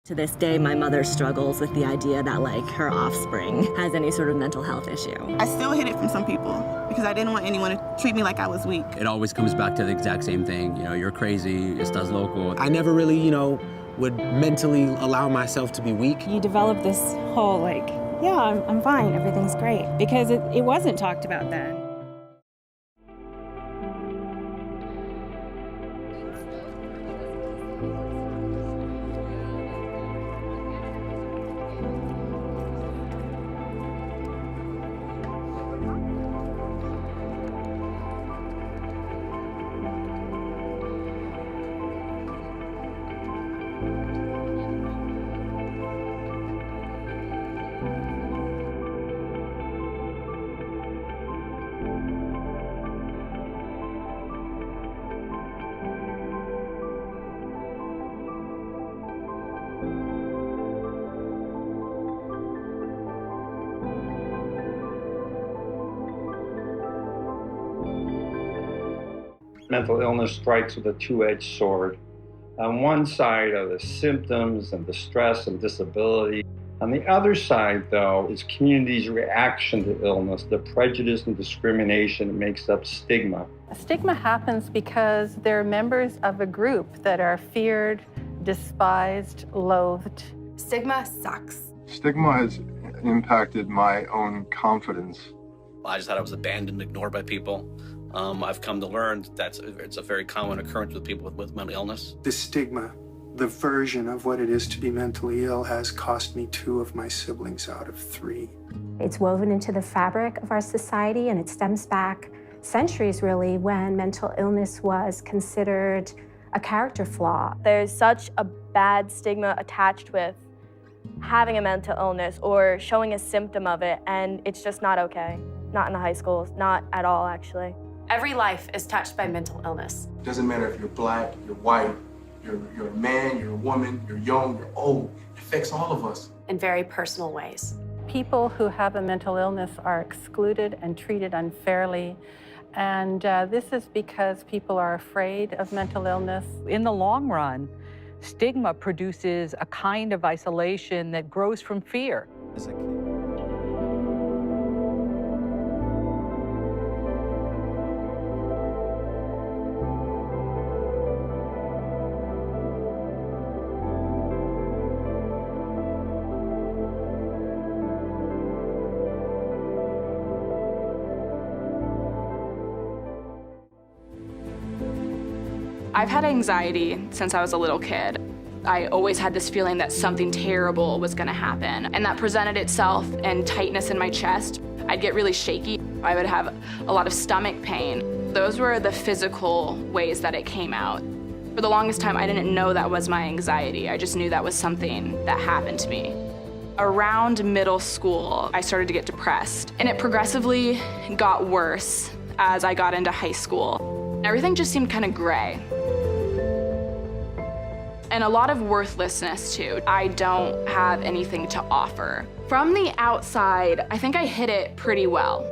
To this day, my mother struggles with the idea that, like, her offspring has any sort of mental health issue. I still hid it from some people because I didn't want anyone to treat me like I was weak. It always comes back to the exact same thing. You know, you're crazy, estás loco. I never really, would mentally allow myself to be weak. You develop this whole, like, yeah, I'm fine, everything's great, because it wasn't talked about then. Mental illness strikes with a two-edged sword. On one side are the symptoms and the stress and disability. On the other side, though, is community's reaction to illness, the prejudice and discrimination that makes up stigma. Stigma happens because they're members of a group that are feared, despised, loathed. Stigma sucks. Stigma has impacted my own confidence. I just thought I was abandoned, ignored by people. I've come to learn that it's a very common occurrence with people with mental illness. The stigma, the version of what it is to be mentally ill, has cost me 2 of my siblings out of 3. It's woven into the fabric of our society, and it stems back centuries, really, when mental illness was considered a character flaw. There's such a bad stigma attached with having a mental illness or showing a symptom of it, and it's just not okay. Not in the high schools, not at all, actually. Every life is touched by mental illness. It doesn't matter if you're black, you're white, you're a man, you're a woman, you're young, you're old. It affects all of us. In very personal ways. People who have a mental illness are excluded and treated unfairly. And this is because people are afraid of mental illness. In the long run, stigma produces a kind of isolation that grows from fear. I've had anxiety since I was a little kid. I always had this feeling that something terrible was gonna happen, and that presented itself in tightness in my chest. I'd get really shaky. I would have a lot of stomach pain. Those were the physical ways that it came out. For the longest time, I didn't know that was my anxiety. I just knew that was something that happened to me. Around middle school, I started to get depressed, and it progressively got worse as I got into high school. Everything just seemed kind of gray. And a lot of worthlessness, too. I don't have anything to offer. From the outside, I think I hid it pretty well.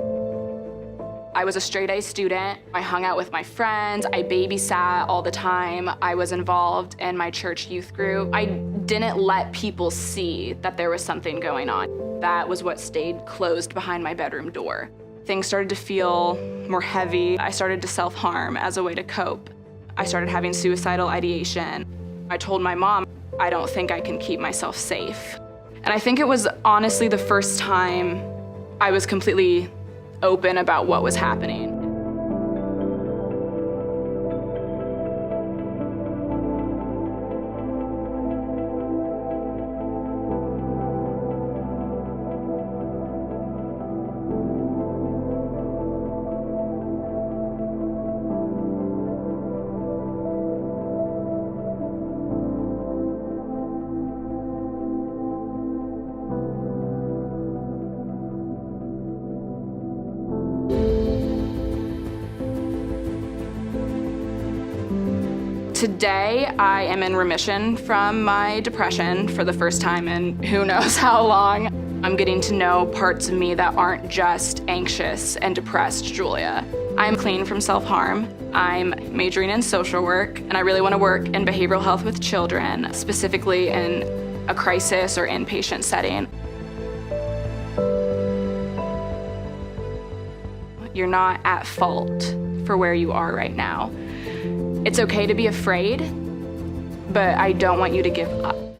I was a straight-A student. I hung out with my friends. I babysat all the time. I was involved in my church youth group. I didn't let people see that there was something going on. That was what stayed closed behind my bedroom door. Things started to feel more heavy. I started to self-harm as a way to cope. I started having suicidal ideation. I told my mom, I don't think I can keep myself safe. And I think it was honestly the first time I was completely open about what was happening. Today, I am in remission from my depression for the first time in who knows how long. I'm getting to know parts of me that aren't just anxious and depressed Julia. I'm clean from self-harm. I'm majoring in social work, and I really want to work in behavioral health with children, specifically in a crisis or inpatient setting. You're not at fault for where you are right now. It's okay to be afraid, but I don't want you to give up.